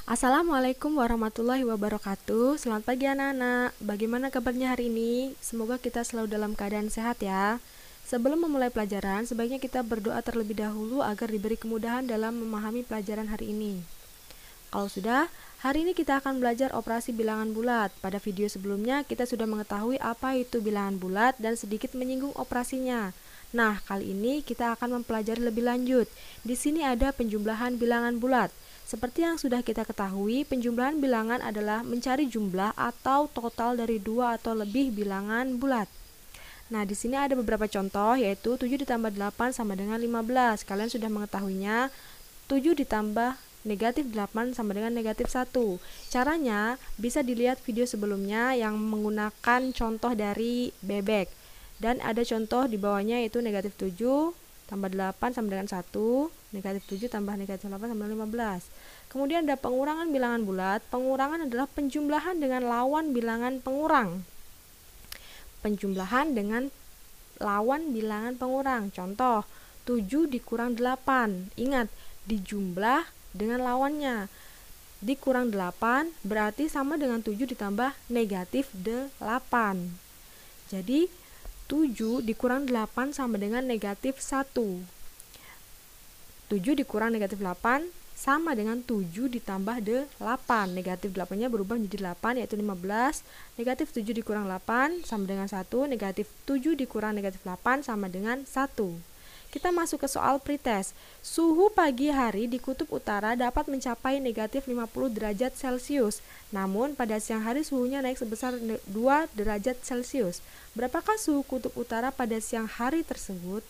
Assalamualaikum warahmatullahi wabarakatuh. Selamat pagi anak-anak. Bagaimana kabarnya hari ini? Semoga kita selalu dalam keadaan sehat ya. Sebelum memulai pelajaran, sebaiknya kita berdoa terlebih dahulu agar diberi kemudahan dalam memahami pelajaran hari ini. Kalau sudah, hari ini kita akan belajar operasi bilangan bulat. Pada video sebelumnya, kita sudah mengetahui apa itu bilangan bulat dan sedikit menyinggung operasinya. Nah, kali ini kita akan mempelajari lebih lanjut. Di sini ada penjumlahan bilangan bulat. Seperti yang sudah kita ketahui, penjumlahan bilangan adalah mencari jumlah atau total dari dua atau lebih bilangan bulat. Nah, di sini ada beberapa contoh, yaitu 7 ditambah 8 sama dengan 15. Kalian sudah mengetahuinya, 7 ditambah negatif 8 sama dengan negatif 1. Caranya bisa dilihat video sebelumnya yang menggunakan contoh dari bebek. Dan ada contoh di bawahnya, yaitu negatif 7 tambah 8 sama dengan 1, negatif 7 tambah negatif 8 sama dengan 15. Kemudian ada pengurangan bilangan bulat. Pengurangan adalah penjumlahan dengan lawan bilangan pengurang. Penjumlahan dengan lawan bilangan pengurang. Contoh, 7 dikurang 8. Ingat, dijumlah dengan lawannya. Dikurang 8 berarti sama dengan 7 ditambah negatif 8. Jadi, 7 dikurang 8 sama dengan negatif 1. 7 dikurang negatif 8 sama dengan 7 ditambah 8. Negatif 8-nya berubah menjadi 8, yaitu 15. Negatif 7 dikurang 8 sama dengan 1. Negatif 7 dikurang negatif 8 sama dengan 1. Kita masuk ke soal pretest. Suhu pagi hari di kutub utara dapat mencapai negatif 50 derajat Celcius. Namun pada siang hari suhunya naik sebesar 2 derajat Celcius. Berapakah suhu kutub utara pada siang hari tersebut?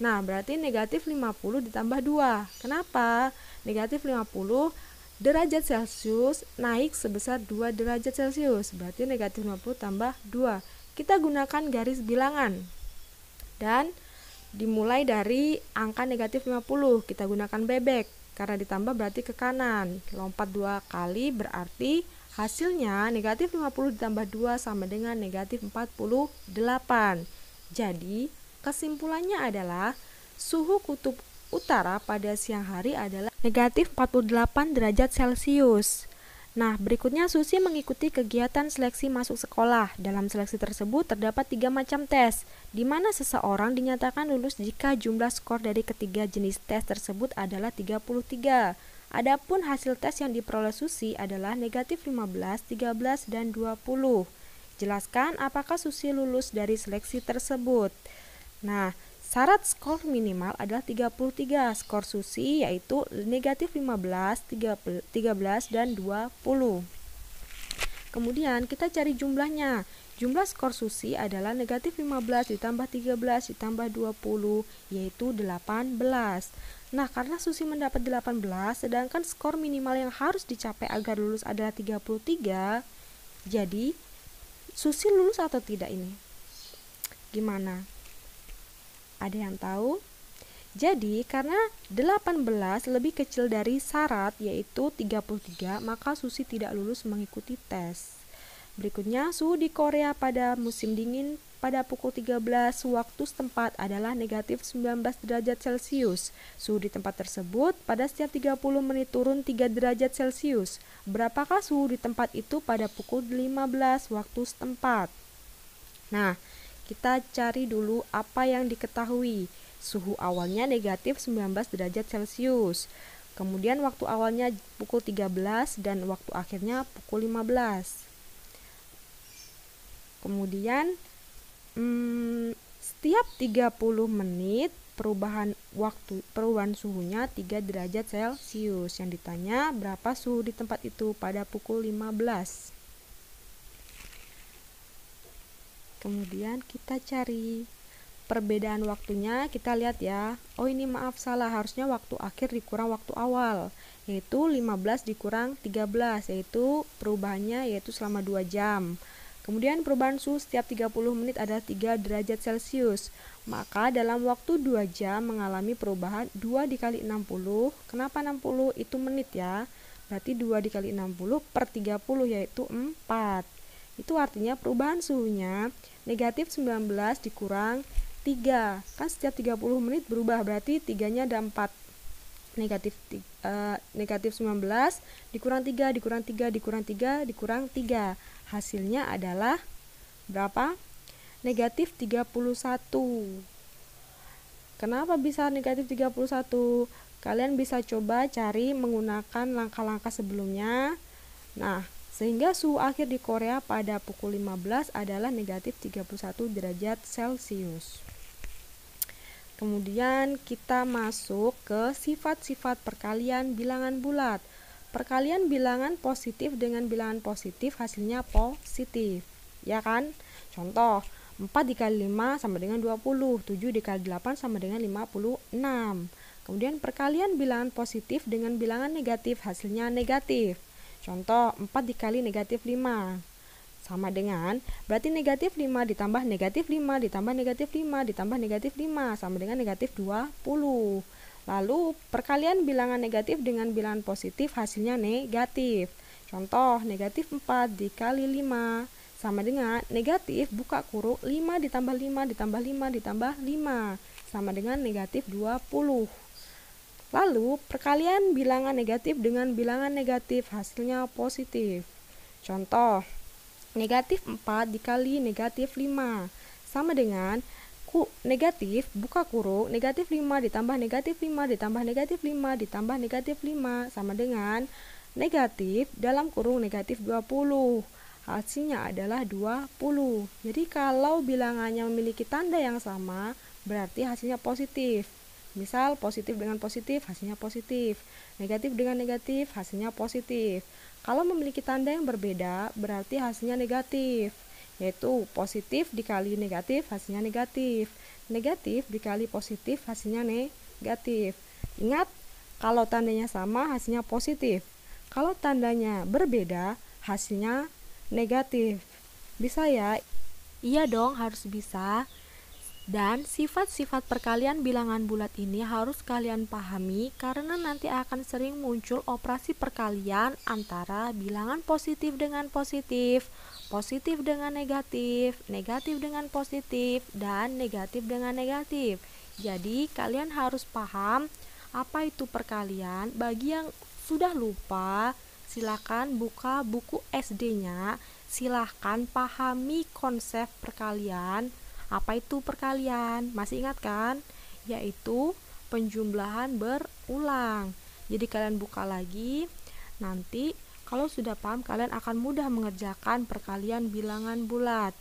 Nah, berarti negatif 50 ditambah 2. Kenapa? Negatif 50 derajat Celcius naik sebesar 2 derajat Celcius. Berarti negatif 50 tambah 2. Kita gunakan garis bilangan. Dan dimulai dari angka negatif 50. Kita gunakan bebek. Karena ditambah berarti ke kanan. Lompat 2 kali berarti hasilnya negatif 50 ditambah 2 sama dengan negatif 48. Jadi, kesimpulannya adalah suhu kutub utara pada siang hari adalah negatif 48 derajat Celcius. Nah, berikutnya Susi mengikuti kegiatan seleksi masuk sekolah. Dalam seleksi tersebut terdapat 3 macam tes, di mana seseorang dinyatakan lulus jika jumlah skor dari ketiga jenis tes tersebut adalah 33. Adapun hasil tes yang diperoleh Susi adalah negatif 15, 13, dan 20. Jelaskan apakah Susi lulus dari seleksi tersebut. Nah, syarat skor minimal adalah 33. Skor Susi yaitu negatif 15, 13, dan 20. Kemudian kita cari jumlahnya. Jumlah skor Susi adalah negatif 15 ditambah 13 ditambah 20, yaitu 18. Nah, karena Susi mendapat 18, sedangkan skor minimal yang harus dicapai agar lulus adalah 33, jadi Susi lulus atau tidak ini? Gimana? Ada yang tahu? Jadi, karena 18 lebih kecil dari syarat yaitu 33, maka Susi tidak lulus mengikuti tes. Berikutnya, suhu di Korea pada musim dingin pada pukul 13 waktu setempat adalah negatif 19 derajat Celcius. Suhu di tempat tersebut pada setiap 30 menit turun 3 derajat Celcius. Berapakah suhu di tempat itu pada pukul 15 waktu setempat? Nah, kita cari dulu apa yang diketahui. Suhu awalnya negatif 19 derajat Celcius. Kemudian waktu awalnya pukul 13 dan waktu akhirnya pukul 15. Kemudian setiap 30 menit perubahan suhunya 3 derajat Celcius. Yang ditanya berapa suhu di tempat itu pada pukul 15. Kemudian kita cari perbedaan waktunya, kita lihat ya. Oh, ini maaf salah, harusnya waktu akhir dikurang waktu awal, yaitu 15 dikurang 13, yaitu perubahannya yaitu selama 2 jam. Kemudian perubahan suhu setiap 30 menit adalah 3 derajat Celcius. Maka dalam waktu 2 jam mengalami perubahan 2 dikali 60. Kenapa 60? Itu menit ya. Berarti 2 dikali 60 per 30 yaitu 4. Itu artinya perubahan suhunya negatif 19 dikurang 3. Kan setiap 30 menit berubah, berarti 3-nya ada 4. negatif 19 dikurang 3 dikurang 3 dikurang 3 dikurang 3. Hasilnya adalah berapa? Negatif 31. Kenapa bisa negatif 31? Kalian bisa coba cari menggunakan langkah-langkah sebelumnya. Nah, sehingga suhu akhir di Korea pada pukul 15 adalah negatif 31 derajat Celcius. Kemudian kita masuk ke sifat-sifat perkalian bilangan bulat. Perkalian bilangan positif dengan bilangan positif hasilnya positif, ya kan? Contoh, 4 dikali 5 sama dengan 20, 7 dikali 8 sama dengan 56. Kemudian perkalian bilangan positif dengan bilangan negatif hasilnya negatif. Contoh, 4 dikali negatif 5 sama dengan, berarti negatif 5 ditambah negatif 5 ditambah negatif 5 ditambah negatif 5 sama dengan negatif 20. Lalu perkalian bilangan negatif dengan bilangan positif hasilnya negatif. Contoh, negatif 4 dikali 5 sama dengan negatif buka kurung 5 ditambah 5 ditambah 5 ditambah 5 sama dengan negatif 20. Lalu perkalian bilangan negatif dengan bilangan negatif hasilnya positif. Contoh, negatif 4 dikali negatif 5 sama dengan negatif buka kurung negatif 5 ditambah negatif 5 ditambah negatif 5 ditambah negatif 5 sama dengan negatif dalam kurung negatif 20. Hasilnya adalah 20. Jadi kalau bilangannya memiliki tanda yang sama, berarti hasilnya positif. Misal positif dengan positif hasilnya positif, negatif dengan negatif hasilnya positif. Kalau memiliki tanda yang berbeda, berarti hasilnya negatif, yaitu positif dikali negatif hasilnya negatif, negatif dikali positif hasilnya negatif. Ingat, kalau tandanya sama hasilnya positif, kalau tandanya berbeda hasilnya negatif. Bisa ya? Iya dong, harus bisa. Dan sifat-sifat perkalian bilangan bulat ini harus kalian pahami karena nanti akan sering muncul operasi perkalian antara bilangan positif dengan positif, positif dengan negatif, negatif dengan positif, dan negatif dengan negatif. Jadi kalian harus paham apa itu perkalian. Bagi yang sudah lupa, silakan buka buku SD-nya, silakan pahami konsep perkalian. Apa itu perkalian? Masih ingat kan? Yaitu penjumlahan berulang. Jadi kalian buka lagi. Nanti kalau sudah paham, kalian akan mudah mengerjakan perkalian bilangan bulat.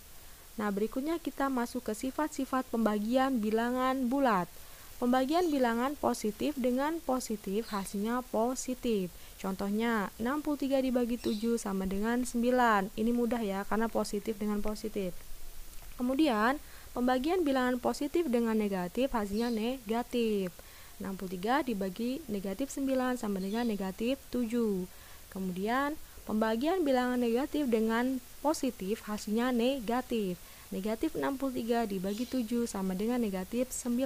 Nah, berikutnya kita masuk ke sifat-sifat pembagian bilangan bulat. Pembagian bilangan positif dengan positif hasilnya positif. Contohnya 63 dibagi 7 sama dengan 9. Ini mudah ya karena positif dengan positif. Kemudian pembagian bilangan positif dengan negatif hasilnya negatif. 63 dibagi negatif 9 sama dengan negatif 7. Kemudian pembagian bilangan negatif dengan positif hasilnya negatif. Negatif 63 dibagi 7 sama dengan negatif 9.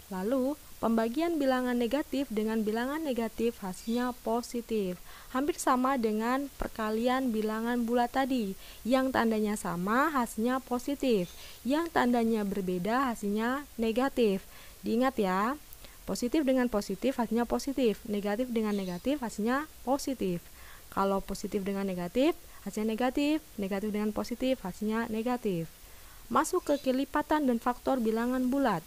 Lalu pembagian bilangan negatif dengan bilangan negatif hasilnya positif. Hampir sama dengan perkalian bilangan bulat tadi. Yang tandanya sama hasilnya positif. Yang tandanya berbeda hasilnya negatif. Diingat ya, positif dengan positif hasilnya positif. Negatif dengan negatif hasilnya positif. Kalau positif dengan negatif hasilnya negatif. Negatif dengan positif hasilnya negatif. Masuk ke kelipatan dan faktor bilangan bulat.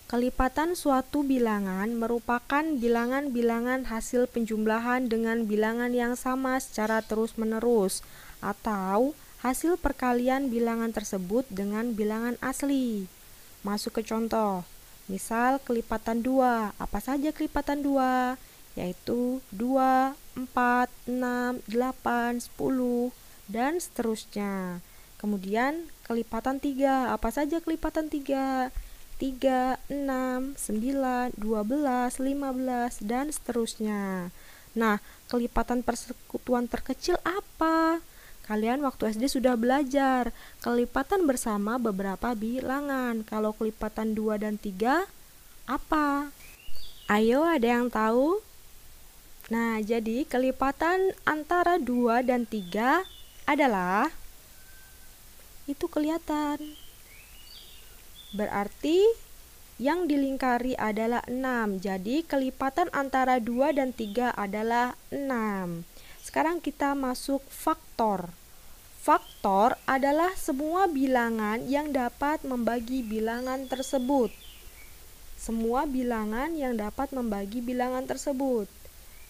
Kelipatan suatu bilangan merupakan bilangan-bilangan hasil penjumlahan dengan bilangan yang sama secara terus-menerus, atau hasil perkalian bilangan tersebut dengan bilangan asli. Masuk ke contoh. Misal kelipatan 2. Apa saja kelipatan 2? Yaitu 2, 4, 6, 8, 10, dan seterusnya. Kemudian kelipatan 3. Apa saja kelipatan 3? 3, 6, 9, 12, 15, dan seterusnya. Nah, kelipatan persekutuan terkecil apa? Kalian waktu SD sudah belajar kelipatan bersama beberapa bilangan. Kalau kelipatan 2 dan 3 apa? Ayo, ada yang tahu? Nah, jadi kelipatan antara 2 dan 3 adalah itu kelihatan. Berarti yang dilingkari adalah 6. Jadi kelipatan antara 2 dan 3 adalah 6. Sekarang kita masuk faktor. Faktor adalah semua bilangan yang dapat membagi bilangan tersebut. Semua bilangan yang dapat membagi bilangan tersebut.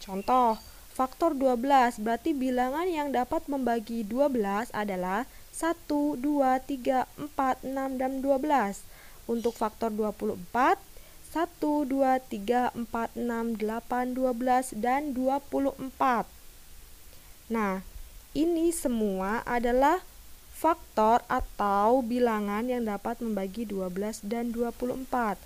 Contoh, faktor 12 berarti bilangan yang dapat membagi 12 adalah 1, 2, 3, 4, 6, dan 12. Untuk faktor 24, 1, 2, 3, 4, 6, 8, 12, dan 24. Nah, ini semua adalah faktor atau bilangan yang dapat membagi 12 dan 24.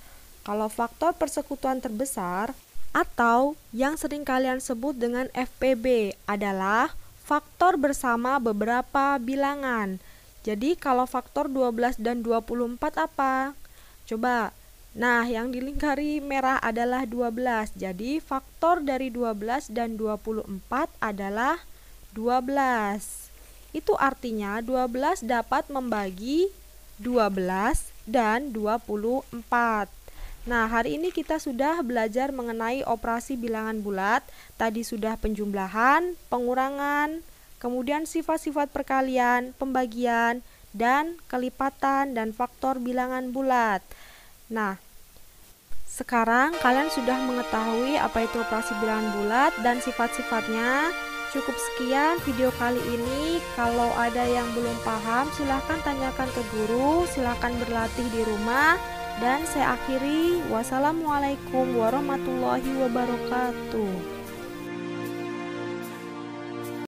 Kalau faktor persekutuan terbesar atau yang sering kalian sebut dengan FPB adalah faktor bersama beberapa bilangan. Jadi kalau faktor 12 dan 24 apa? Coba. Nah, yang dilingkari merah adalah 12. Jadi faktor dari 12 dan 24 adalah 12. Itu artinya 12 dapat membagi 12 dan 24. Nah, hari ini kita sudah belajar mengenai operasi bilangan bulat. Tadi sudah penjumlahan, pengurangan, kemudian sifat-sifat perkalian, pembagian, dan kelipatan dan faktor bilangan bulat. Nah, sekarang kalian sudah mengetahui apa itu operasi bilangan bulat dan sifat-sifatnya. Cukup sekian video kali ini. Kalau ada yang belum paham, silahkan tanyakan ke guru, silahkan berlatih di rumah. Dan saya akhiri, wassalamualaikum warahmatullahi wabarakatuh.